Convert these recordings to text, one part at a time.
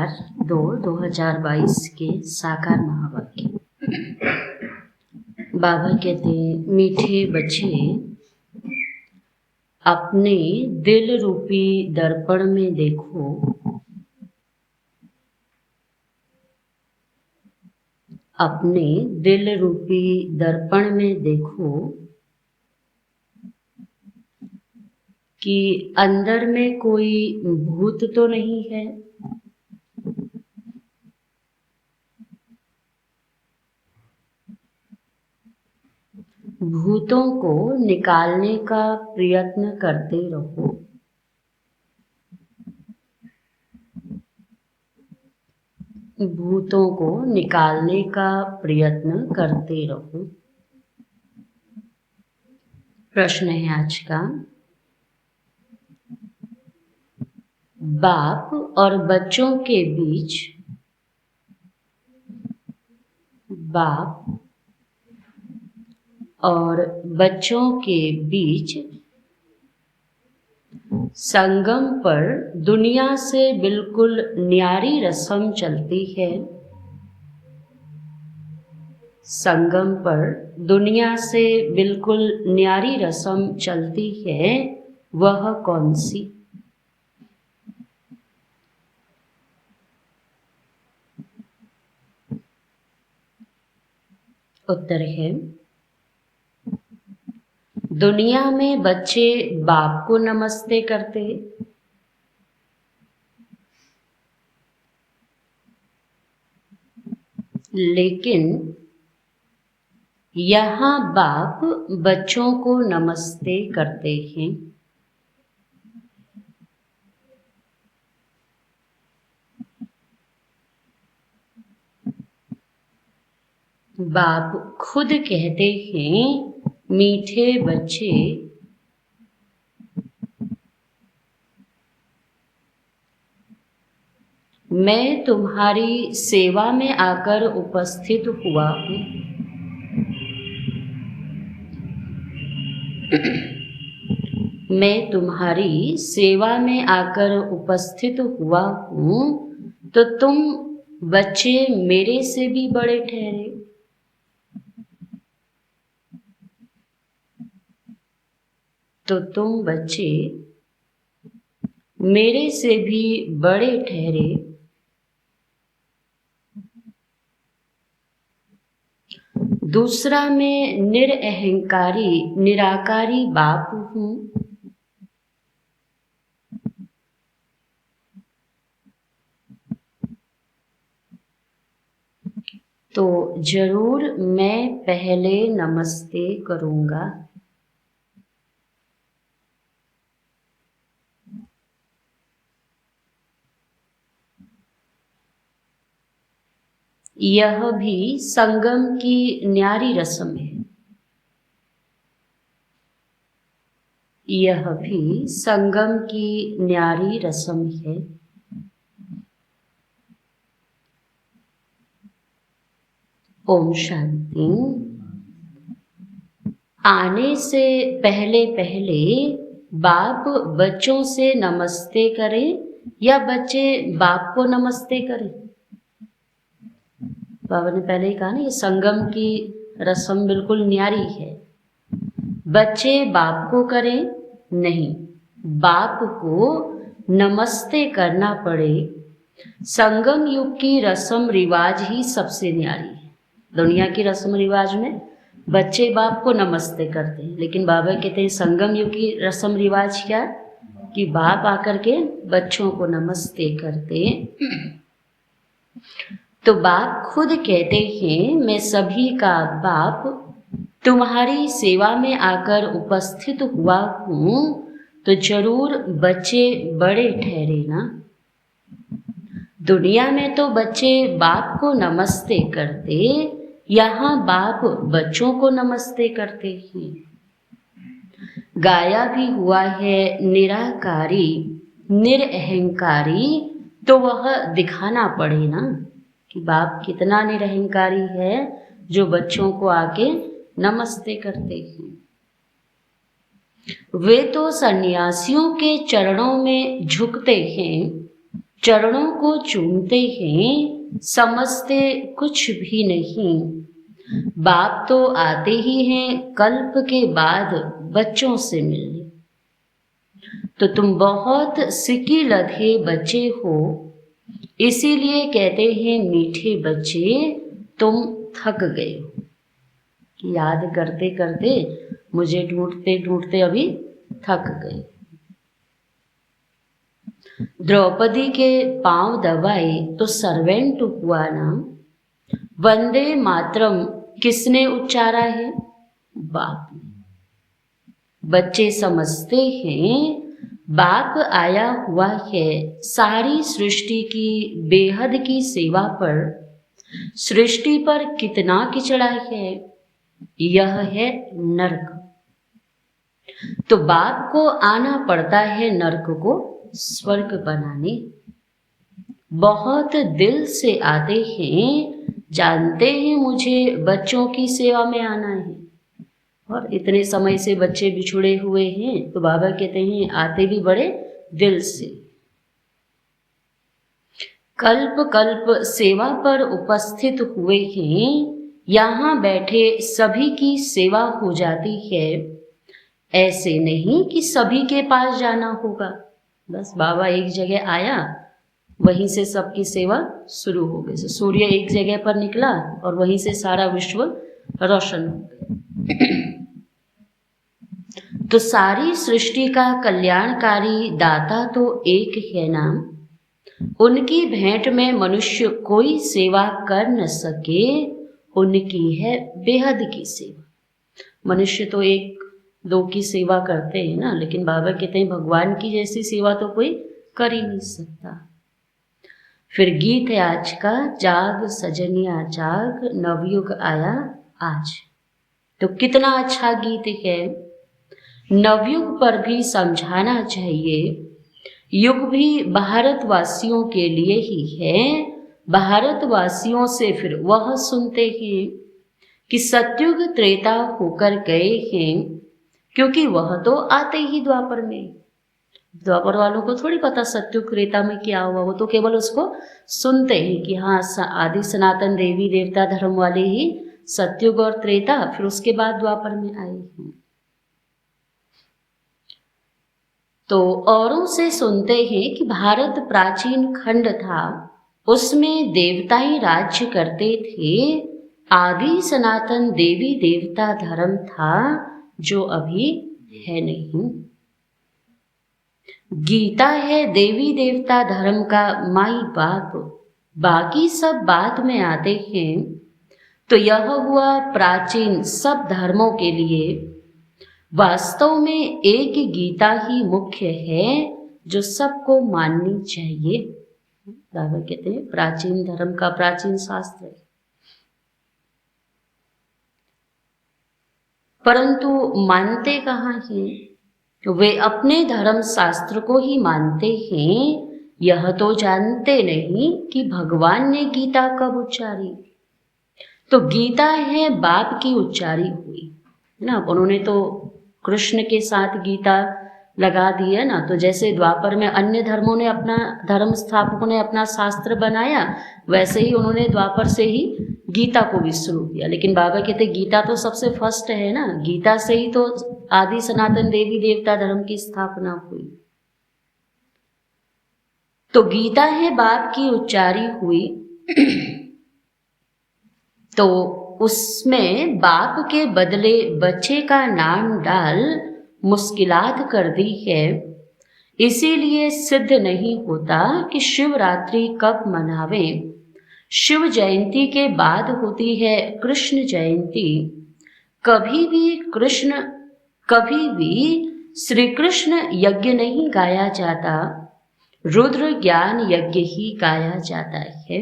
4/2/2022 के साकार महावाक्य। बाबा कहते हैं, मीठे बच्चे अपने दिल रूपी दर्पण में देखो, अपने दिल रूपी दर्पण में देखो कि अंदर में कोई भूत तो नहीं है। भूतों को निकालने का प्रयत्न करते रहो। भूतों को निकालने का प्रयत्न करते रहो। प्रश्न है आज का, बाप और बच्चों के बीच, बाप और बच्चों के बीच संगम पर दुनिया से बिल्कुल न्यारी रस्म चलती है। संगम पर दुनिया से बिल्कुल न्यारी रस्म चलती है, वह कौन सी? उत्तर है, दुनिया में बच्चे बाप को नमस्ते करते, लेकिन यहाँ बाप बच्चों को नमस्ते करते हैं। बाप खुद कहते हैं, मीठे बच्चे मैं तुम्हारी सेवा में आकर उपस्थित हुआ हूँ। मैं तुम्हारी सेवा में आकर उपस्थित हुआ हूँ, तो तुम बच्चे मेरे से भी बड़े ठहरे। तो तुम बच्चे मेरे से भी बड़े ठहरे। दूसरा, मैं निरअहंकारी निराकारी बाप हूँ। तो जरूर मैं पहले नमस्ते करूँगा। यह भी संगम की न्यारी रस्म है। यह भी संगम की न्यारी रस्म है। ओम शांति। आने से पहले पहले बाप बच्चों से नमस्ते करें या बच्चे बाप को नमस्ते करें? बाबा ने पहले ही कहा ना, ये संगम की रस्म बिल्कुल न्यारी है। बच्चे बाप को करें नहीं, बाप को नमस्ते करना पड़े। संगम युग की रस्म रिवाज ही सबसे न्यारी है। दुनिया की रस्म रिवाज में बच्चे बाप को नमस्ते करते हैं, लेकिन बाबा कहते हैं संगम युग की रस्म रिवाज क्या, कि बाप आकर के बच्चों को नमस्ते करते हैं। तो बाप खुद कहते हैं, मैं सभी का बाप तुम्हारी सेवा में आकर उपस्थित हुआ हूँ, तो जरूर बच्चे बड़े ठहरे ना। दुनिया में तो बच्चे बाप को नमस्ते करते, यहाँ बाप बच्चों को नमस्ते करते हैं। गाया भी हुआ है निराकारी निरअहंकारी, तो वह दिखाना पड़े ना कि बाप कितना निरअहंकारी है, जो बच्चों को आके नमस्ते करते हैं। वे तो सन्यासियों के चरणों में झुकते हैं, चरणों को चूमते हैं, समझते कुछ भी नहीं। बाप तो आते ही हैं कल्प के बाद बच्चों से मिलने। तो तुम बहुत सिकी लधे बच्चे हो, इसीलिए कहते हैं मीठे बच्चे तुम थक गए हो। याद करते करते मुझे ढूंढते ढूंढते अभी थक गए। द्रौपदी के पांव दबाए तो सर्वेंट हुआ ना। वंदे मातरम किसने उच्चारा है? बाप ने। बच्चे समझते हैं बाप आया हुआ है सारी सृष्टि की बेहद की सेवा पर। सृष्टि पर कितना किचड़ा है, यह है नरक। तो बाप को आना पड़ता है नरक को स्वर्ग बनाने। बहुत दिल से आते हैं, जानते हैं मुझे बच्चों की सेवा में आना है। और इतने समय से बच्चे बिछुड़े हुए हैं, तो बाबा कहते हैं आते भी बड़े दिल से। कल्प कल्प सेवा पर उपस्थित हुए हैं, यहाँ बैठे सभी की सेवा हो जाती है। ऐसे नहीं कि सभी के पास जाना होगा, बस बाबा एक जगह आया वहीं से सबकी सेवा शुरू हो गई। सूर्य एक जगह पर निकला और वहीं से सारा विश्व रोशन हो गया। तो सारी सृष्टि का कल्याणकारी दाता तो एक है ना। उनकी भेंट में मनुष्य कोई सेवा कर न सके, उनकी है बेहद की सेवा। मनुष्य तो एक दो की सेवा करते हैं ना, लेकिन बाबा कहते हैं भगवान की जैसी सेवा तो कोई कर ही नहीं सकता। फिर गीत है आज का, जाग सजनिया जाग, नवयुग आया आज। तो कितना अच्छा गीत है। नवयुग पर भी समझाना चाहिए, युग भी भारतवासियों के लिए ही है। भारतवासियों से फिर वह सुनते हैं कि सतयुग त्रेता होकर गए हैं, क्योंकि वह तो आते ही द्वापर में। द्वापर वालों को थोड़ी पता सतयुग त्रेता में क्या हुआ, वो तो केवल उसको सुनते हैं कि हाँ आदि सनातन देवी देवता धर्म वाले ही सतयुग और त्रेता, फिर उसके बाद द्वापर में आए हैं। तो औरों से सुनते हैं कि भारत प्राचीन खंड था, उसमें देवताएं राज्य करते थे। आदि सनातन देवी देवता धर्म था जो अभी है नहीं। गीता है देवी देवता धर्म का माई बाप, बाकी सब बाद में आते हैं। तो यह हुआ प्राचीन सब धर्मों के लिए। वास्तव में एक गीता ही मुख्य है जो सबको माननी चाहिए। बाबा कहते हैं प्राचीन धर्म का प्राचीन शास्त्र है। परंतु मानते कहाँ हैं? वे अपने धर्म शास्त्र को ही मानते हैं, यह तो जानते नहीं कि भगवान ने गीता कब उच्चारी। तो गीता है बाप की उच्चारी हुई ना। उन्होंने तो कृष्ण के साथ गीता लगा दी है ना। तो जैसे द्वापर में अन्य धर्मों ने अपना धर्म स्थापकों ने अपना शास्त्र बनाया, वैसे ही उन्होंने द्वापर से ही गीता को भी शुरू किया। लेकिन बाबा कहते गीता तो सबसे फर्स्ट है ना, गीता से ही तो आदि सनातन देवी देवता धर्म की स्थापना हुई। तो गीता है बाप की उच्चारी हुई। तो उसमें बाप के बदले बच्चे का नाम डाल मुश्किलात कर दी है। इसीलिए सिद्ध नहीं होता कि शिवरात्रि कब मनावें। शिव जयंती के बाद होती है कृष्ण जयंती। कभी भी श्री कृष्ण यज्ञ नहीं गाया जाता, रुद्र ज्ञान यज्ञ ही गाया जाता है।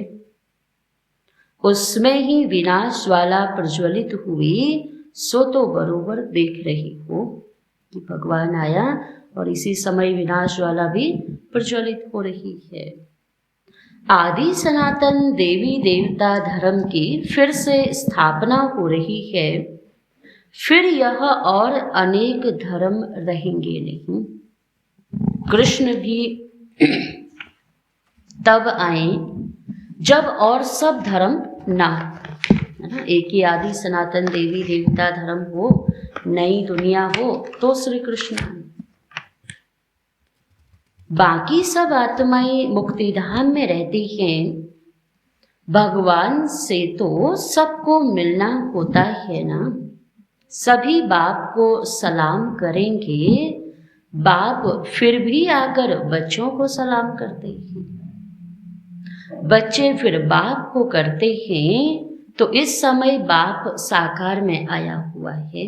उसमें ही विनाश ज्वाला प्रज्वलित हुई, सो तो बरोबर देख रही हो कि भगवान आया और इसी समय विनाश ज्वाला भी प्रज्वलित हो रही है। आदि सनातन देवी देवता धर्म की फिर से स्थापना हो रही है। फिर यह और अनेक धर्म रहेंगे नहीं। कृष्ण भी तब आए जब और सब धर्म ना हो, है ना, एक ही आदि सनातन देवी देवता धर्म हो, नई दुनिया हो तो श्री कृष्ण आए। बाकी सब आत्माएं मुक्तिधाम में रहती हैं, भगवान से तो सबको मिलना होता है ना। सभी बाप को सलाम करेंगे, बाप फिर भी आकर बच्चों को सलाम करते हैं, बच्चे फिर बाप को करते हैं। तो इस समय बाप साकार में आया हुआ है।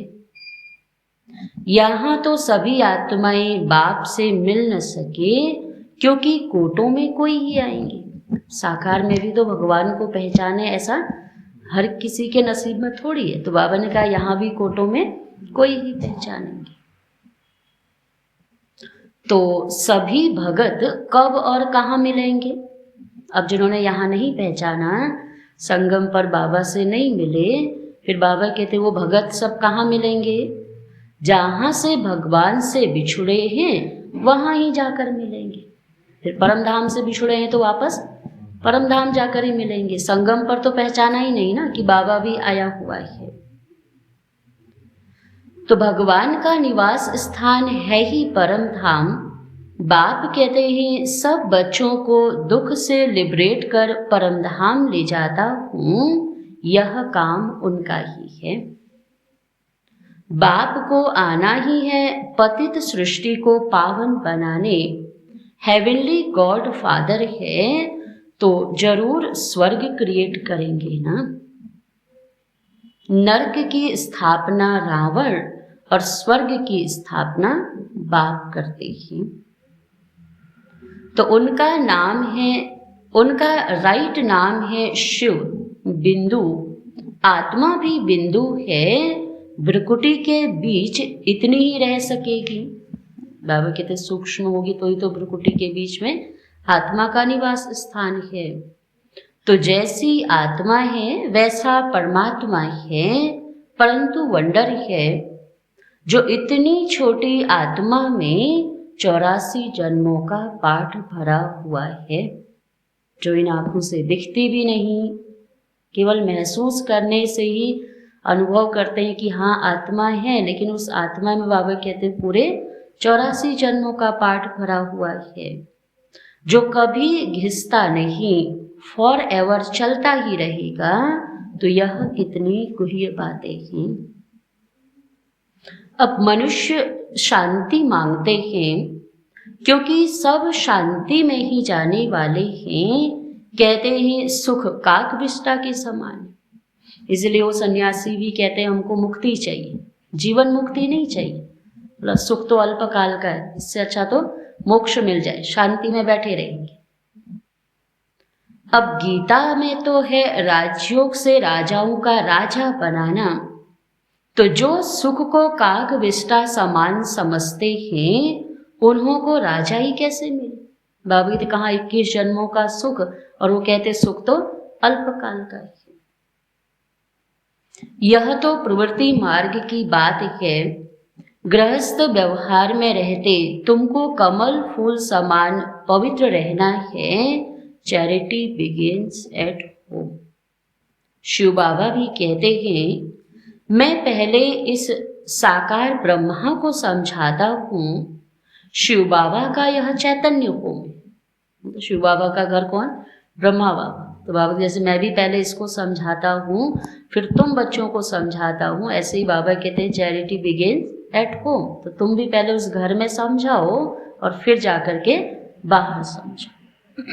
यहाँ तो सभी आत्माएं बाप से मिल न सके क्योंकि कोटों में कोई ही आएंगे। साकार में भी तो भगवान को पहचाने ऐसा हर किसी के नसीब में थोड़ी है। तो बाबा ने कहा यहाँ भी कोटों में कोई ही पहचानेंगे। तो सभी भगत कब और कहाँ मिलेंगे? अब जिन्होंने यहाँ नहीं पहचाना, संगम पर बाबा से नहीं मिले, फिर बाबा कहते वो भगत सब कहाँ मिलेंगे? जहाँ से भगवान से बिछुड़े हैं वहाँ ही जाकर मिलेंगे। फिर परम धाम से बिछुड़े हैं तो वापस परम धाम जाकर ही मिलेंगे। संगम पर तो पहचाना ही नहीं ना कि बाबा भी आया हुआ है। तो भगवान का निवास स्थान है ही परम धाम। बाप कहते हैं सब बच्चों को दुख से लिबरेट कर परम धाम ले जाता हूँ, यह काम उनका ही है। बाप को आना ही है पतित सृष्टि को पावन बनाने। हेवनली गॉड फादर है तो जरूर स्वर्ग क्रिएट करेंगे ना। नरक की स्थापना रावण और स्वर्ग की स्थापना बाप करते हैं। तो उनका नाम है, उनका राइट नाम है शिव बिंदु। आत्मा भी बिंदु है, भ्रुकुटी के बीच इतनी ही रह सकेगी। बाबा कहते सूक्ष्म होगी तो ही तो भ्रुकुटी के बीच में आत्मा का निवास स्थान है। तो जैसी आत्मा है वैसा परमात्मा है, परंतु वंडर है जो इतनी छोटी आत्मा में 84 जन्मों का पाठ भरा हुआ है, जो इन आंखों से दिखती भी नहीं, केवल महसूस करने से ही अनुभव करते हैं कि हाँ आत्मा है। लेकिन उस आत्मा में बाबा कहते हैं पूरे 84 जन्मों का पाठ भरा हुआ है, जो कभी घिसता नहीं, फॉर एवर चलता ही रहेगा। तो यह कितनी गुह्य बातें हैं। अब मनुष्य शांति मांगते हैं क्योंकि सब शांति में ही जाने वाले हैं। कहते हैं सुख काकविष्टा के समान, इसलिए वो सन्यासी भी कहते हैं हमको मुक्ति चाहिए, जीवन मुक्ति नहीं चाहिए। मतलब सुख तो अल्पकाल का है, इससे अच्छा तो मोक्ष मिल जाए, शांति में बैठे रहेंगे। अब गीता में तो है राजयोग से राजाओं का राजा बनाना। तो जो सुख को काकविष्टा समान समझते हैं उन्हों को राजा ही कैसे मिले? बाबा जी ने कहा 21 जन्मों का सुख, और वो कहते सुख तो अल्पकाल का है। यह तो प्रवृत्ति मार्ग की बात है। गृहस्थ व्यवहार में रहते तुमको कमल फूल समान पवित्र रहना है। Charity begins at home. Shiv Baba भी कहते हैं मैं पहले इस साकार ब्रह्मा को समझाता हूँ। शिव बाबा का यह चैतन्य होम है। तो शिव बाबा का घर कौन? ब्रह्मा बाबा। तो बाबा जैसे मैं भी पहले इसको समझाता हूँ फिर तुम बच्चों को समझाता हूँ, ऐसे ही बाबा कहते हैं चैरिटी बिगिंस एट होम। तो तुम भी पहले उस घर में समझाओ और फिर जाकर के बाहर समझाओ।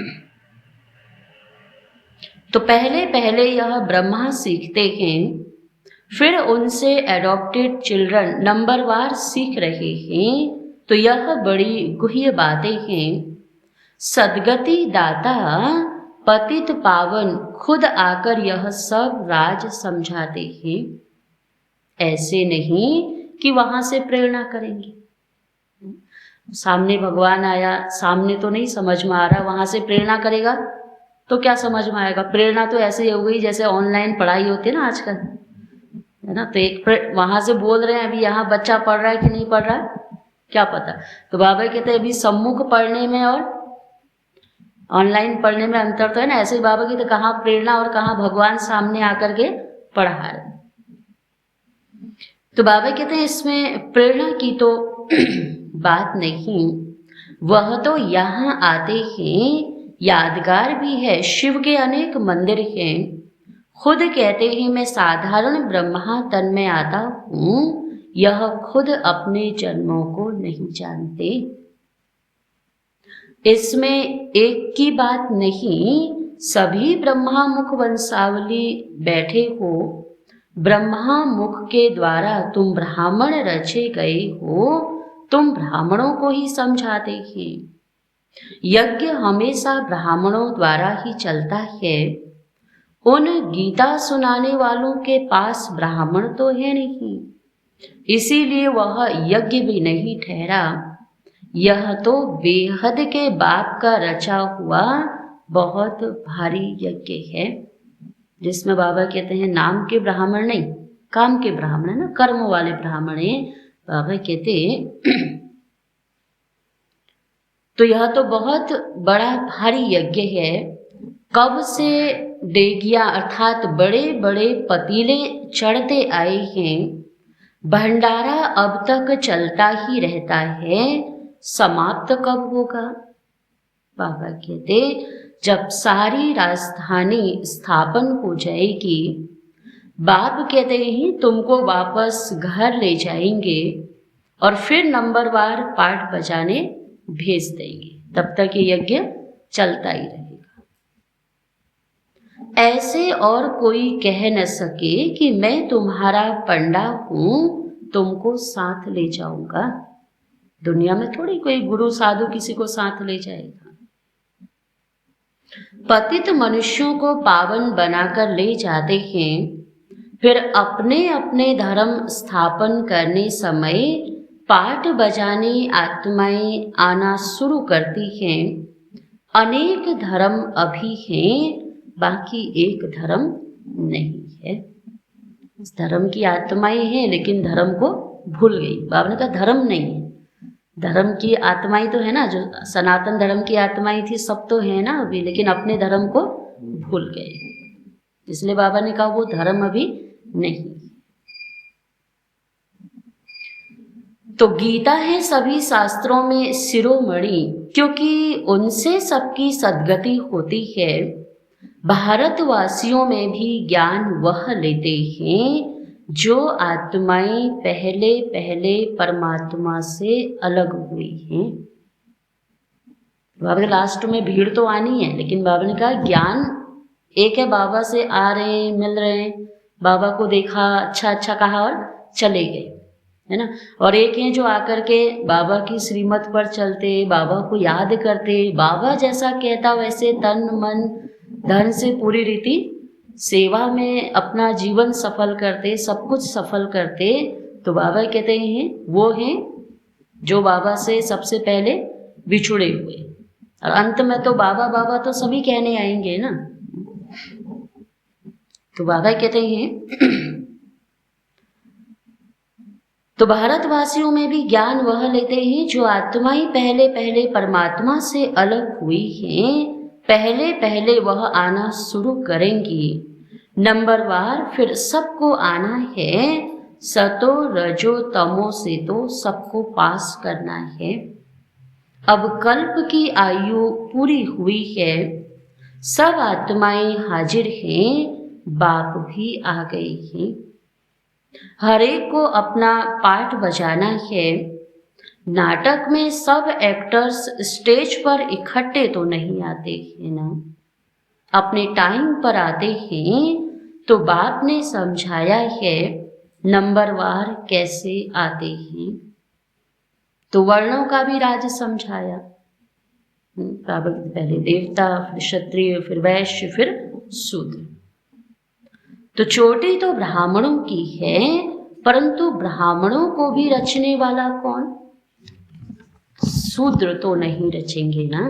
तो पहले पहले यह ब्रह्मा सीखते हैं, फिर उनसे एडॉप्टेड चिल्ड्रन नंबरवार सीख रहे हैं। तो यह बड़ी गुह्य बातें हैं। सदगति दाता पतित पावन खुद आकर यह सब राज समझाते हैं। ऐसे नहीं कि वहां से प्रेरणा करेंगे। सामने भगवान आया, सामने तो नहीं समझ में आ रहा, वहां से प्रेरणा करेगा तो क्या समझ में आएगा? प्रेरणा तो ऐसे ही हो गई जैसे ऑनलाइन पढ़ाई होती है ना आजकल, है ना। तो एक वहां से बोल रहे हैं, अभी यहाँ बच्चा पढ़ रहा है कि नहीं पढ़ रहा है क्या पता। तो बाबा कहते हैं अभी सम्मुख पढ़ने में और ऑनलाइन पढ़ने में अंतर तो है ना, ऐसे ही बाबा की तो कहाँ प्रेरणा और कहाँ भगवान सामने आकर के पढ़ा रहे। तो बाबा कहते हैं इसमें प्रेरणा की तो बात नहीं, वह तो यहाँ आते हैं, यादगार भी है, शिव के अनेक मंदिर हैं। खुद कहते हैं मैं साधारण ब्रह्मा तन में आता हूँ, यह खुद अपने जन्मों को नहीं जानते। इसमें एक की बात नहीं, सभी ब्रह्मा मुख वंशावली बैठे हो, ब्रह्मा मुख के द्वारा तुम ब्राह्मण रचे गए हो, तुम ब्राह्मणों को ही समझाते हैं। यज्ञ हमेशा ब्राह्मणों द्वारा ही चलता है। उन गीता सुनाने वालों के पास ब्राह्मण तो है नहीं, इसीलिए वह यज्ञ भी नहीं ठहरा। यह तो बेहद के बाप का रचा हुआ बहुत भारी यज्ञ है, जिसमें बाबा कहते हैं नाम के ब्राह्मण नहीं, काम के ब्राह्मण है ना, कर्म वाले ब्राह्मण है। बाबा कहते तो यह तो बहुत बड़ा भारी यज्ञ है। कब से डेगिया अर्थात बड़े बड़े पतीले चढ़ते आए हैं, भंडारा अब तक चलता ही रहता है, समाप्त कब होगा? बाबा कहते जब सारी राजधानी स्थापन हो जाएगी, बाप कहते हैं तुमको वापस घर ले जाएंगे और फिर नंबरवार पाठ बजाने भेज देंगे, तब तक ये यज्ञ चलता ही रहेगा। ऐसे और कोई कह न सके कि मैं तुम्हारा पंडा हूं, तुमको साथ ले जाऊंगा। दुनिया में थोड़ी कोई गुरु साधु किसी को साथ ले जाएगा। पतित मनुष्यों को पावन बनाकर ले जाते हैं, फिर अपने अपने धर्म स्थापन करने समय पाठ बजाने आत्माएं आना शुरू करती हैं। अनेक धर्म अभी हैं, बाकी एक धर्म नहीं है। इस धर्म की आत्माएं हैं लेकिन धर्म को भूल गई। बाबा ने कहा धर्म नहीं है, धर्म की आत्माएं तो है ना, जो सनातन धर्म की आत्माएं थी सब तो है ना अभी, लेकिन अपने धर्म को भूल गए। इसलिए बाबा ने कहा वो धर्म अभी नहीं। तो गीता है सभी शास्त्रों में शिरोमणि, क्योंकि उनसे सबकी सद्गति होती है। भारतवासियों में भी ज्ञान वह लेते हैं जो आत्माएं पहले पहले परमात्मा से अलग हुई हैं। बाबा के लास्ट में भीड़ तो आनी है, लेकिन बाबा ने कहा ज्ञान एक है, बाबा से आ रहे हैं, मिल रहे हैं, बाबा को देखा, अच्छा अच्छा कहा और चले गए, है ना। और एक हैं जो आकर के बाबा की श्रीमत पर चलते, बाबा को याद करते, बाबा जैसा कहता वैसे तन मन धन से पूरी रीति सेवा में अपना जीवन सफल करते, सब कुछ सफल करते। तो बाबा कहते हैं वो हैं जो बाबा से सबसे पहले बिछुड़े हुए, और अंत में तो बाबा बाबा तो सभी कहने आएंगे ना। तो बाबा कहते हैं तो भारतवासियों में भी ज्ञान वह लेते हैं जो आत्माएं पहले पहले परमात्मा से अलग हुई हैं। पहले पहले वह आना शुरू करेंगी, नंबरवार फिर सबको आना है। सतो रजो तमो से तो सबको पास करना है। अब कल्प की आयु पूरी हुई है, सब आत्माएं हाजिर हैं, बाप भी आ गए हैं। हर एक को अपना पार्ट बजाना है। नाटक में सब एक्टर्स स्टेज पर इकट्ठे तो नहीं आते हैं ना, अपने टाइम पर आते हैं। तो बाप ने समझाया है नंबरवार कैसे आते हैं। तो वर्णों का भी राज समझाया। पहले देवता, फिर क्षत्रिय, फिर वैश्य, फिर शूद्र। तो चोटी तो ब्राह्मणों की है, परंतु ब्राह्मणों को भी रचने वाला कौन? शूद्र तो नहीं रचेंगे ना,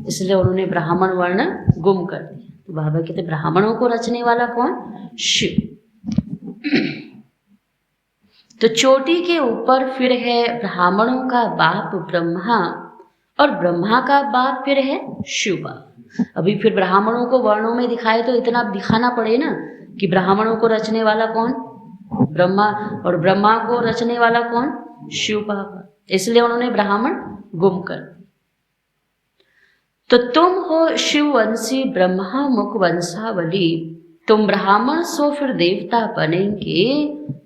इसलिए उन्होंने ब्राह्मण वर्ण गुम कर दिया। तो बाबा कहते ब्राह्मणों को रचने वाला कौन? शिव। तो चोटी के ऊपर फिर है ब्राह्मणों का बाप ब्रह्मा, और ब्रह्मा का बाप फिर है शिव बाबा। अभी फिर ब्राह्मणों को वर्णों में दिखाए तो इतना दिखाना पड़े ना कि ब्राह्मणों को रचने वाला कौन, ब्रह्मा, और ब्रह्मा को रचने वाला कौन, शिव बाबा। इसलिए उन्होंने ब्राह्मण गुम कर। तो तुम हो शिववंशी ब्रह्मा मुख वंशावली, तुम ब्राह्मण सो फिर देवता बनेंगे।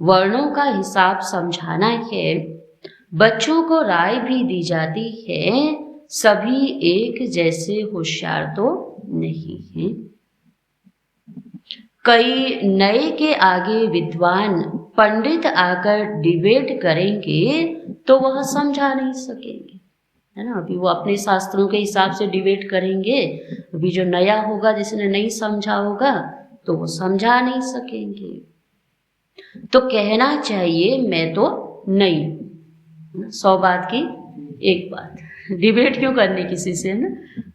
वर्णों का हिसाब समझाना है, बच्चों को राय भी दी जाती है, सभी एक जैसे होशियार तो नहीं है। कई नए के आगे विद्वान पंडित आकर डिबेट करेंगे तो वह समझा नहीं सकेंगे, है ना। अभी वो अपने शास्त्रों के हिसाब से डिबेट करेंगे, अभी जो नया होगा जिसने नहीं समझा होगा तो वो समझा नहीं सकेंगे। तो कहना चाहिए मैं तो नहीं हूं। 100 बात की एक बात, डिबेट क्यों करनी किसी से, ना।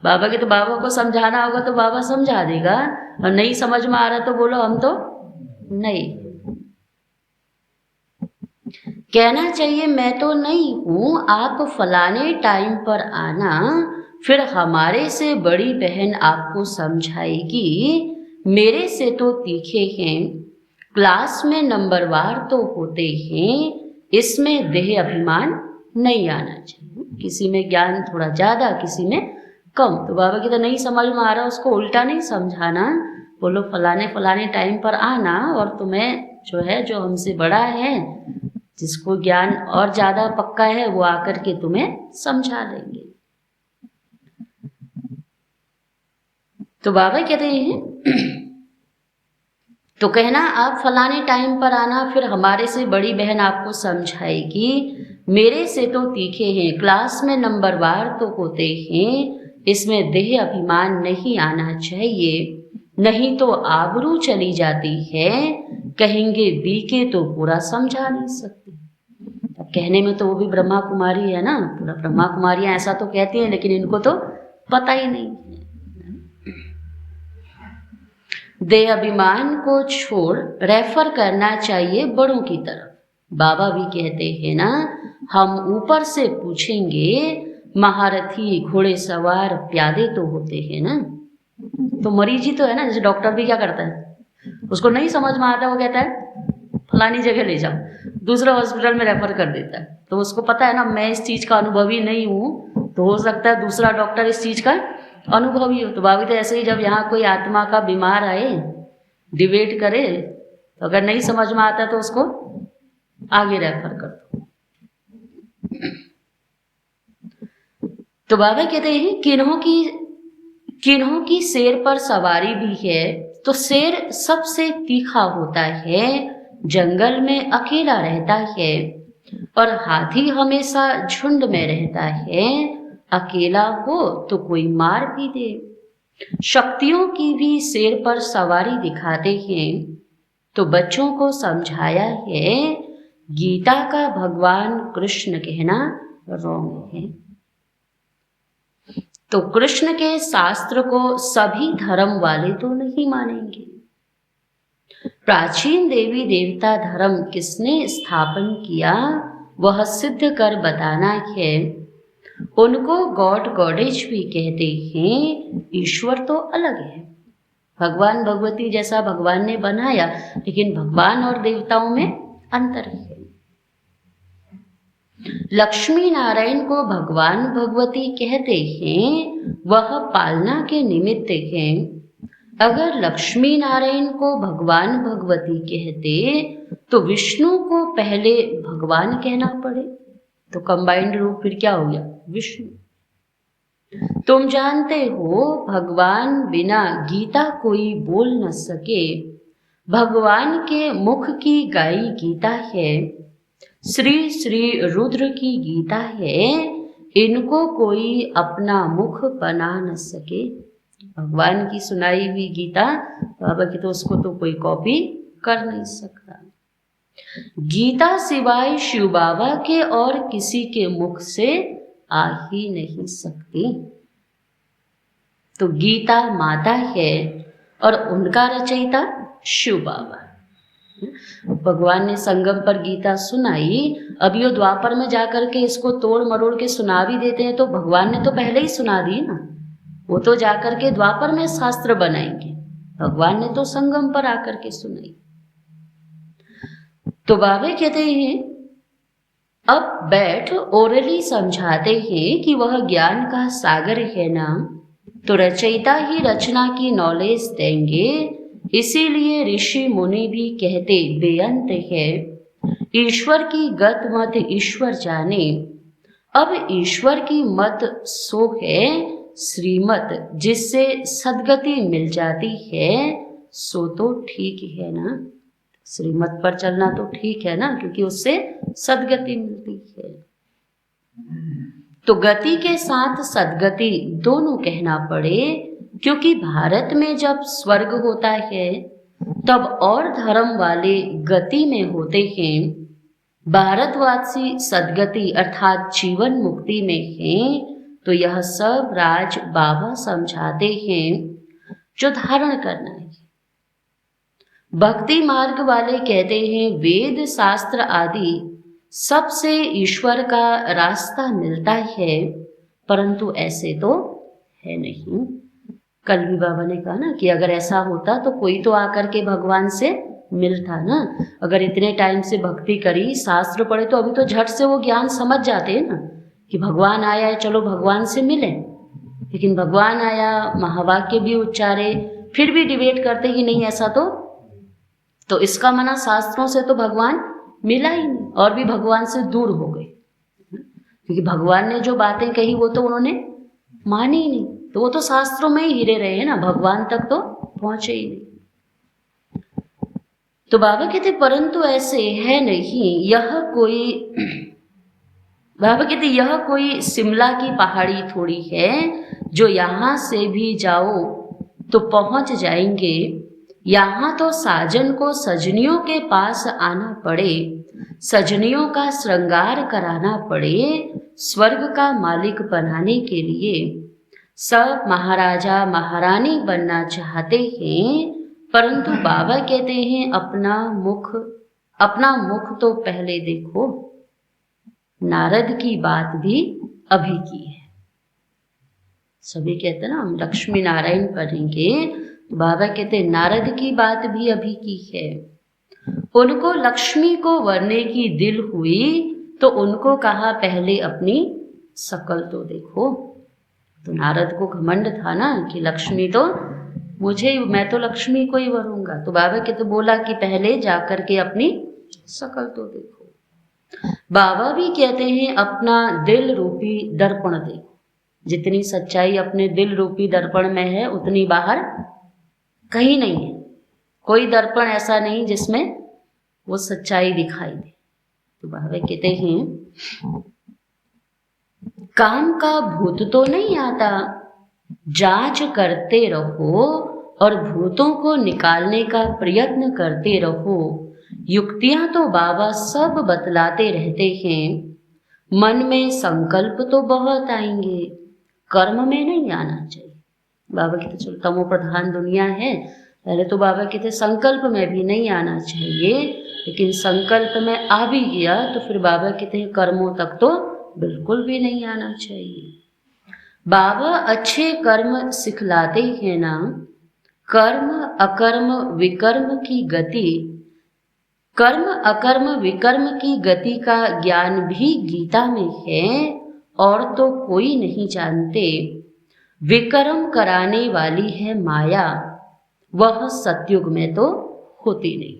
बाबा के तो बाबा को समझाना होगा तो बाबा समझा देगा, और नहीं समझ में आ रहा तो बोलो हम तो नहीं। कहना चाहिए मैं तो नहीं हूं, आप फलाने टाइम पर आना, फिर हमारे से बड़ी बहन आपको समझाएगी। मेरे से तो तीखे हैं, क्लास में नंबरवार तो होते हैं, इसमें देह अभिमान नहीं आना चाहिए। किसी में ज्ञान थोड़ा ज़्यादा, किसी में कम। तो बाबा की तो नहीं समझ में आ रहा, उसको उल्टा नहीं समझाना, बोलो फलाने फलाने टाइम पर आना, और तुम्हें जो है, जो हमसे बड़ा है, जिसको ज्ञान और ज़्यादा पक्का है, वो आकर के तुम्हें समझा देंगे। तो बाबा कहते हैं तो कहना आप फलाने टाइम पर आना, फिर हमारे से बड़ी बहन आपको समझाएगी। मेरे से तो तीखे हैं, क्लास में नंबरवार तो होते हैं, इसमें देह अभिमान नहीं आना चाहिए, नहीं तो आबरू चली जाती है, कहेंगे बीके तो पूरा समझा नहीं सकती। अब कहने में तो वो भी ब्रह्मा कुमारी है ना, पूरा ब्रह्मा कुमारियाँ ऐसा तो कहती हैं, लेकिन इनको तो पता ही नहीं। देह अभिमान को छोड़ रेफर करना चाहिए बड़ों की तरफ। बाबा भी कहते हैं ना, हम ऊपर से पूछेंगे, महारथी घोड़े सवार प्यादे तो होते हैं ना। तो मरीज ही तो है ना, जैसे डॉक्टर भी क्या करता है, उसको नहीं समझ में आता, वो कहता है फलानी जगह ले जाओ, दूसरे हॉस्पिटल में रेफर कर देता है। तो उसको पता है ना, मैं इस चीज़ का अनुभवी नहीं हूँ, तो हो सकता है दूसरा डॉक्टर इस चीज़ का अनुभवी हो। तो बाबा तो ऐसे ही, जब यहाँ कोई आत्मा का बीमार आए, डिबेट करे, तो अगर नहीं समझ में आता तो उसको आगे रेफर कर दो। तो बाबा कहते हैं किन्हों की शेर पर सवारी भी है, तो शेर सबसे तीखा होता है, जंगल में अकेला रहता है, और हाथी हमेशा झुंड में रहता है, अकेला हो तो कोई मार भी दे। शक्तियों की भी शेर पर सवारी दिखाते हैं, तो बच्चों को समझाया है, गीता का भगवान कृष्ण कहना रॉन्ग है। तो कृष्ण के शास्त्र को सभी धर्म वाले तो नहीं मानेंगे। प्राचीन देवी देवता धर्म किसने स्थापन किया, वह सिद्ध कर बताना है। उनको गॉड गॉडेज भी कहते हैं, ईश्वर तो अलग है। भगवान भगवती जैसा भगवान ने बनाया, लेकिन भगवान और देवताओं में अंतर है। लक्ष्मी नारायण को भगवान भगवती कहते हैं, वह पालना के निमित्त हैं। अगर लक्ष्मी नारायण को भगवान भगवती कहते तो विष्णु को पहले भगवान कहना पड़े, तो कंबाइंड रूप फिर क्या हो गया, विष्णु। तुम जानते हो भगवान बिना गीता कोई बोल न सके, भगवान के मुख की गाई गीता है, श्री श्री रुद्र की गीता है, इनको कोई अपना मुख बना न सके। भगवान की सुनाई हुई गीता, बाबा की तो उसको तो कोई कॉपी कर नहीं सकता। गीता सिवाय शिव बाबा के और किसी के मुख से आ ही नहीं सकती। तो गीता माता है और उनका रचयिता शिव बाबा। भगवान ने संगम पर गीता सुनाई, अब ये द्वापर में जाकर के इसको तोड़ मरोड़ के सुना भी देते हैं, तो भगवान ने तो पहले ही सुना दी ना, वो तो जाकर के द्वापर में शास्त्र बनाएंगे, भगवान ने तो संगम पर आकर के सुनाई। तो बाबा कहते हैं अब बैठ ओरली समझाते हैं कि वह ज्ञान का सागर है ना, तो रचयिता ही रचना की नॉलेज देंगे, इसीलिए ऋषि मुनि भी कहते बेअंत है, ईश्वर की गत मत ईश्वर जाने। अब ईश्वर की मत सो है श्रीमत, जिससे सद्गति मिल जाती है, सो तो ठीक है ना, श्रीमत पर चलना तो ठीक है ना, क्योंकि उससे सद्गति मिलती है। तो गति के साथ सद्गति दोनों कहना पड़े, क्योंकि भारत में जब स्वर्ग होता है तब और धर्म वाले गति में होते हैं, भारतवासी सद्गति अर्थात जीवन मुक्ति में हैं। तो यह सब राज बाबा समझाते हैं जो धारण करना है। भक्ति मार्ग वाले कहते हैं वेद शास्त्र आदि सबसे ईश्वर का रास्ता मिलता है, परंतु ऐसे तो है नहीं। कल भी बाबा ने कहा ना कि अगर ऐसा होता तो कोई तो आकर के भगवान से मिलता ना। अगर इतने टाइम से भक्ति करी, शास्त्र पढ़े, तो अभी तो झट से वो ज्ञान समझ जाते हैं ना कि भगवान आया है, चलो भगवान से मिले। लेकिन भगवान आया, महावाक्य भी उच्चारे, फिर भी डिबेट करते कि नहीं ऐसा तो इसका मना शास्त्रों से तो भगवान मिला ही नहीं, और भी भगवान से दूर हो गए, क्योंकि भगवान ने जो बातें कही वो तो उन्होंने मानी ही नहीं, तो वो तो शास्त्रों में ही हिरे रहे हैं ना, भगवान तक तो पहुंचे ही नहीं। तो बाबा कहते परंतु ऐसे है नहीं, बाबा कहते यह कोई शिमला की पहाड़ी थोड़ी है जो यहाँ से भी जाओ तो पहुंच जाएंगे। यहाँ तो साजन को सजनियों के पास आना पड़े, सजनियों का श्रृंगार कराना पड़े, स्वर्ग का मालिक बनाने के लिए। सब महाराजा महारानी बनना चाहते हैं, परंतु बाबा कहते हैं अपना मुख तो पहले देखो। नारद की बात भी अभी की है। सभी कहते हैं ना हम लक्ष्मी नारायण पढ़ेंगे, तो बाबा कहते हैं नारद की बात भी अभी की है। उनको लक्ष्मी को वरने की दिल हुई तो उनको कहा पहले अपनी शकल तो देखो। तो नारद को घमंड था ना कि लक्ष्मी तो मैं तो लक्ष्मी को ही वरूंगा। तो बाबा कहते बोला कि पहले जाकर के अपनी शकल तो देखो। बाबा भी कहते हैं अपना दिल रूपी दर्पण देखो। जितनी सच्चाई अपने दिल रूपी दर्पण में है उतनी बाहर कहीं नहीं है। कोई दर्पण ऐसा नहीं जिसमें वो सच्चाई दिखाई दे। तो बाबा कहते हैं काम का भूत तो नहीं आता, जांच करते रहो और भूतों को निकालने का प्रयत्न करते रहो। युक्तियां तो बाबा सब बतलाते रहते हैं। मन में संकल्प तो बहुत आएंगे, कर्म में नहीं आना चाहिए। बाबा कहते चलो तमो प्रधान दुनिया है, पहले तो बाबा कहते संकल्प में भी नहीं आना चाहिए, लेकिन संकल्प में आ भी गया तो फिर बाबा कहते हैं कर्मों तक तो बिल्कुल भी नहीं आना चाहिए। बाबा अच्छे कर्म सिखलाते हैं ना। कर्म अकर्म विकर्म की गति, कर्म अकर्म विकर्म की गति का ज्ञान भी गीता में है और तो कोई नहीं जानते। विकर्म कराने वाली है माया, वह सतयुग में तो होती नहीं,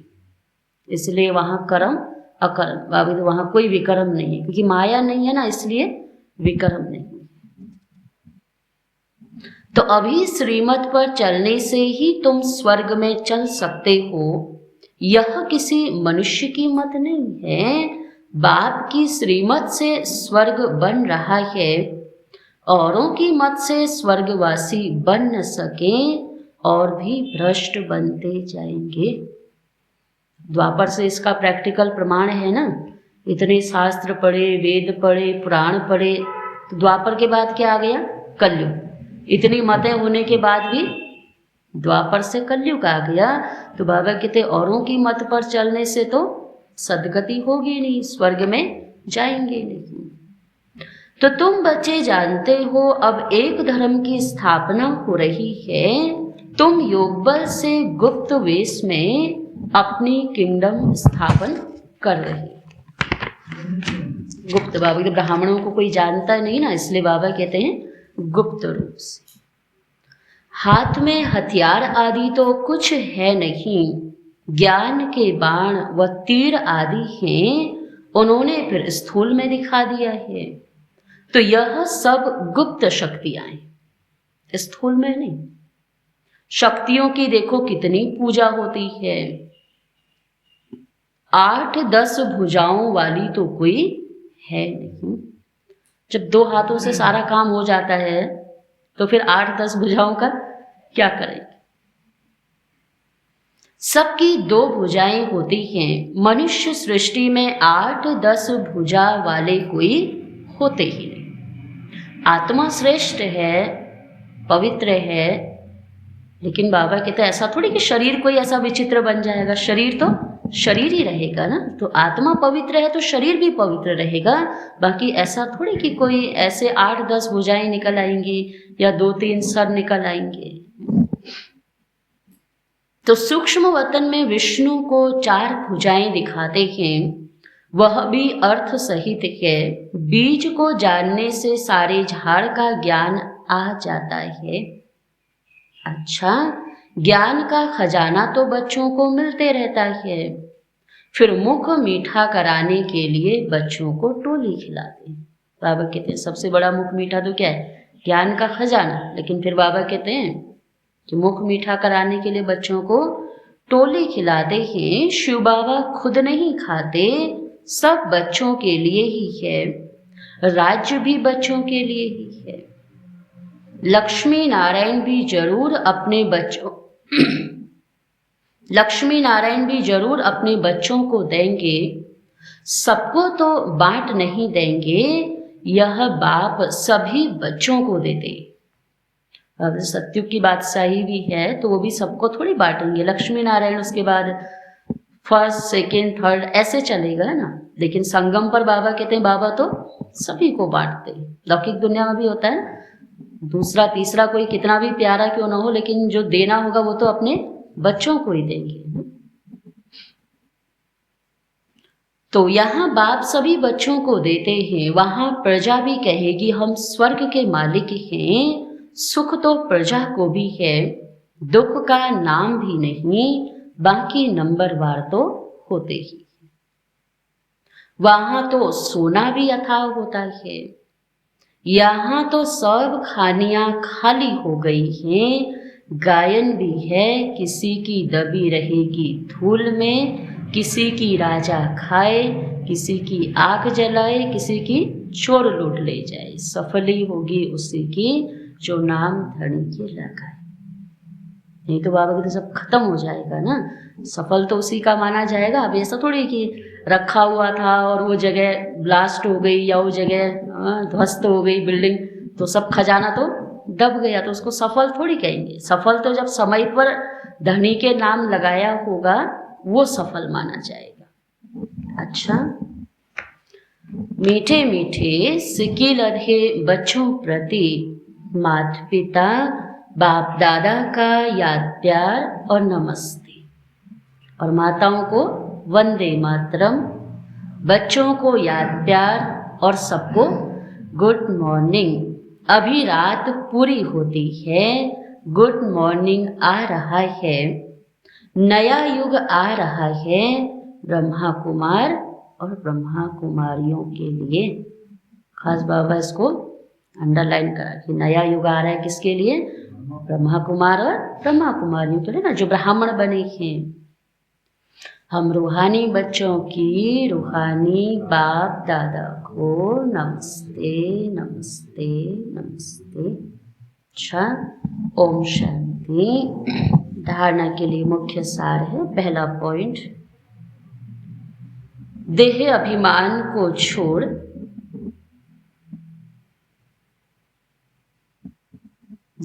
इसलिए वहां कर्म अकर्म, वहां कोई विकर्म नहीं है, क्योंकि माया नहीं है ना, इसलिए विकर्म नहीं। तो अभी श्रीमत पर चलने से ही तुम स्वर्ग में चल सकते हो। यह किसी मनुष्य की मत नहीं है, बाप की श्रीमत से स्वर्ग बन रहा है। औरों की मत से स्वर्गवासी बन न सके और भी भ्रष्ट बनते जाएंगे। द्वापर से इसका प्रैक्टिकल प्रमाण है ना। इतने शास्त्र पढ़े, वेद पढ़े, पुराण पढ़े, तो द्वापर के बाद क्या आ गया? कलयुग। इतनी मतें होने के बाद भी द्वापर से कलयुग आ गया तो बाबा कहते औरों की मत पर चलने से तो सदगति होगी नहीं, स्वर्ग में जाएंगे नहीं। तो तुम बच्चे जानते हो अब एक धर्म की स्थापना हो रही है। तुम योग बल से गुप्त वेश में अपनी किंगडम स्थापन कर रहे। गुप्त, बाबा के ब्राह्मणों को कोई जानता नहीं ना, इसलिए बाबा कहते हैं गुप्त रूप से। हाथ में हथियार आदि तो कुछ है नहीं, ज्ञान के बाण व तीर आदि हैं, उन्होंने फिर स्थूल में दिखा दिया है। तो यह सब गुप्त शक्तियां हैं, स्थूल में नहीं। शक्तियों की देखो कितनी पूजा होती है, 8-10 भुजाओं वाली तो कोई है नहीं। जब 2 हाथों से सारा काम हो जाता है तो फिर 8-10 भुजाओं का क्या करेंगे। सबकी 2 भुजाएं होती हैं। मनुष्य सृष्टि में 8-10 भुजा वाले कोई होते ही नहीं। आत्मा श्रेष्ठ है, पवित्र है, लेकिन बाबा कहते हैं ऐसा थोड़ी कि शरीर कोई ऐसा विचित्र बन जाएगा। शरीर तो शरीर ही रहेगा ना। तो आत्मा पवित्र है तो शरीर भी पवित्र रहेगा। बाकी ऐसा थोड़ी कि कोई ऐसे 8-10 भुजाएं निकल आएंगी या 2-3 सर निकल आएंगे। तो सूक्ष्म वतन में विष्णु को 4 भुजाएं दिखाते हैं, वह भी अर्थ सहित है। बीज को जानने से सारे झाड़ का ज्ञान आ जाता है। अच्छा, ज्ञान का खजाना तो बच्चों को मिलते रहता है। फिर मुख मीठा कराने के लिए बच्चों को टोली खिलाते हैं। बाबा कहते हैं सबसे बड़ा मुख मीठा तो क्या है, ज्ञान का खजाना। लेकिन फिर बाबा कहते हैं कि मुख मीठा कराने के लिए बच्चों को टोली खिलाते हैं। शिव बाबा खुद नहीं खाते, सब बच्चों के लिए ही है। राज्य भी बच्चों के लिए ही है। लक्ष्मी नारायण भी जरूर अपने बच्चों को देंगे। सबको तो बांट नहीं देंगे, यह बाप सभी बच्चों को देते। अब सत्युग की बादशाही भी है तो वो भी सबको थोड़ी बांटेंगे। लक्ष्मी नारायण उसके बाद फर्स्ट, सेकेंड, थर्ड ऐसे चलेगा ना। लेकिन संगम पर बाबा कहते हैं बाबा तो सभी को बांटते। लौकिक दुनिया में भी होता है, दूसरा तीसरा कोई कितना भी प्यारा क्यों ना हो, लेकिन जो देना होगा वो तो अपने बच्चों को ही देंगे। तो यहाँ बाप सभी बच्चों को देते हैं। वहां प्रजा भी कहेगी हम स्वर्ग के मालिक हैं। सुख तो प्रजा को भी है, दुख का नाम भी नहीं, बाकी नंबरवार तो होते ही। वहां तो सोना भी अथाह होता है। यहाँ तो सब खानियां खाली हो गई हैं। गायन भी है, किसी की दबी रहेगी धूल में, किसी की राजा खाए, किसी की आग जलाए, किसी की चोर लूट ले जाए। सफली होगी उसी की जो नाम धनी के लगाए। नहीं तो बाबा कहते सब खत्म हो जाएगा ना। सफल तो उसी का माना जाएगा। अब ऐसा थोड़ी कि रखा हुआ था और वो जगह ब्लास्ट हो गई या वो जगह ध्वस्त हो गई बिल्डिंग तो सब खजाना तो दब गया, तो उसको सफल थोड़ी कहेंगे। सफल तो जब समय पर धनी के नाम लगाया होगा वो सफल माना जाएगा। अच्छा, मीठे मीठे सिक्के लधे बच्चों प्रति माता पिता बाप दादा का याद प्यार और नमस्ते। और माताओं को वंदे मातरम, बच्चों को याद प्यार और सबको गुड मॉर्निंग। अभी रात पूरी होती है, गुड मॉर्निंग आ रहा है, नया युग आ रहा है ब्रह्मा कुमार और ब्रह्मा कुमारियों के लिए। खास बाबा इसको अंडरलाइन करा कि नया युग आ रहा है किसके लिए, ब्रह्मा कुमार और ब्रह्मा कुमारियों के लिए ना, जो ब्राह्मण बने हैं। हम रूहानी बच्चों की रूहानी बाप दादा को नमस्ते नमस्ते नमस्ते। अच्छा, ओम शांति। धारणा के लिए मुख्य सार है। पहला पॉइंट, देह अभिमान को छोड़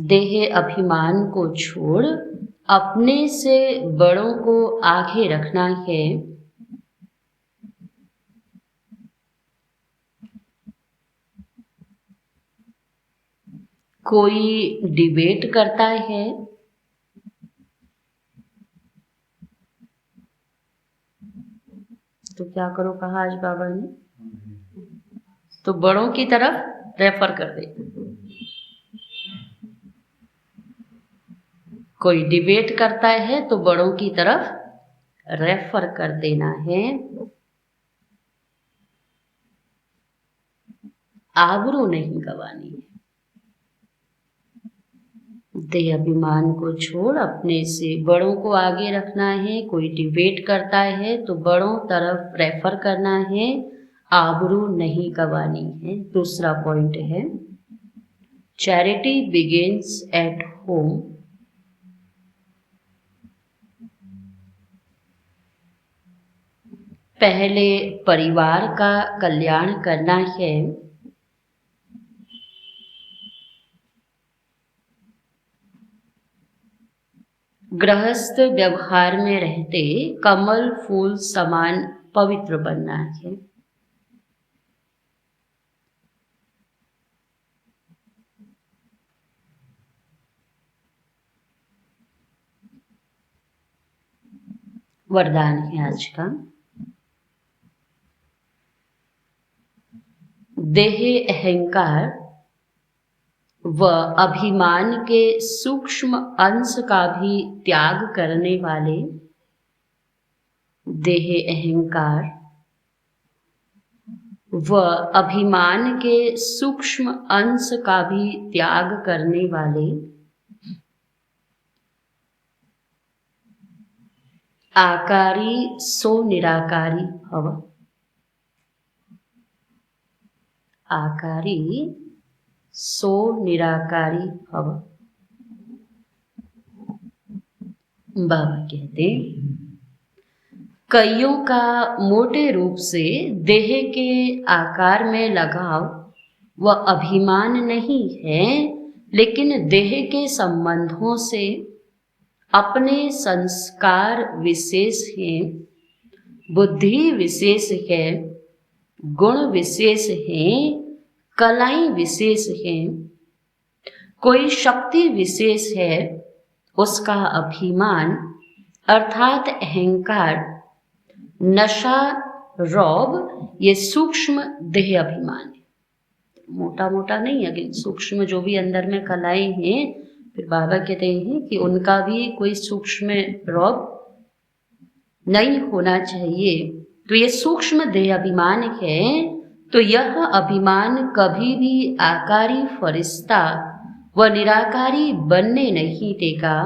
देह अभिमान को छोड़ अपने से बड़ों को आगे रखना है। कोई डिबेट करता है तो क्या करो कहा आज बाबा ने, तो बड़ों की तरफ रेफर कर दे। कोई डिबेट करता है तो बड़ों की तरफ रेफर कर देना है। आबरू नहीं गंवानी है। देह अभिमान को छोड़ अपने से बड़ों को आगे रखना है। कोई डिबेट करता है तो बड़ों तरफ रेफर करना है। आबरू नहीं गंवानी है। दूसरा पॉइंट है, चैरिटी बिगिंस एट होम। पहले परिवार का कल्याण करना है। गृहस्थ व्यवहार में रहते कमल फूल समान पवित्र बनना है। वरदान है आज का, देह अहंकार व अभिमान के सूक्ष्म अंश का भी त्याग करने वाले। देह अहंकार व अभिमान के सूक्ष्म अंश का भी त्याग करने वाले आकारी सो निराकारी भव। आकारी सो निराकारी भव। बाबा कहते कईयों का मोटे रूप से देह के आकार में लगाव व अभिमान नहीं है, लेकिन देह के संबंधों से अपने संस्कार विशेष हैं, बुद्धि विशेष है, गुण विशेष हैं, कलाएं विशेष हैं, कोई शक्ति विशेष है, उसका अभिमान अर्थात अहंकार, नशा, रौब, ये सूक्ष्म देह अभिमान है। मोटा मोटा नहीं है, सूक्ष्म जो भी अंदर में कलाएं हैं, फिर बाबा कहते हैं कि उनका भी कोई सूक्ष्म रौब नहीं होना चाहिए। तो ये सूक्ष्म देह अभिमान है, तो यह अभिमान कभी भी आकारी फरिश्ता व निराकारी बनने नहीं देगा।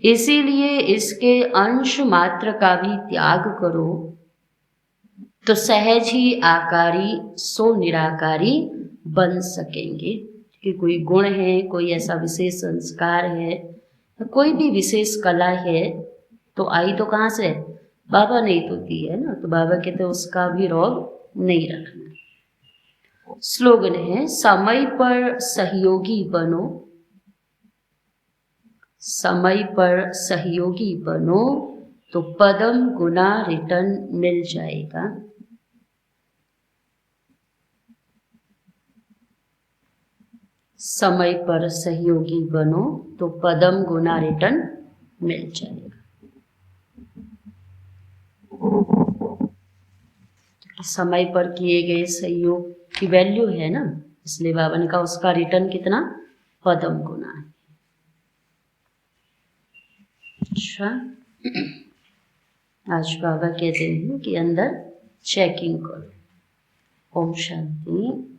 इसीलिए इसके अंश मात्र का भी त्याग करो, तो सहज ही आकारी सो निराकारी बन सकेंगे। कि कोई गुण है, कोई ऐसा विशेष संस्कार है, कोई भी विशेष कला है, तो आई तो कहाँ से, बाबा ने तो दी है ना। तो बाबा कहते उसका भी रौब नहीं रखना। स्लोगन है, समय पर सहयोगी बनो, समय पर सहयोगी बनो तो पदम गुना रिटर्न मिल जाएगा। समय पर सहयोगी बनो तो पदम गुना रिटर्न मिल जाएगा। समय पर किए गए सहयोग की वैल्यू है ना, इसलिए बाबा ने कहा उसका रिटर्न कितना, पदम गुना है। अच्छा, आज बाबा कहते हैं कि अंदर चेकिंग करो। ओम शांति।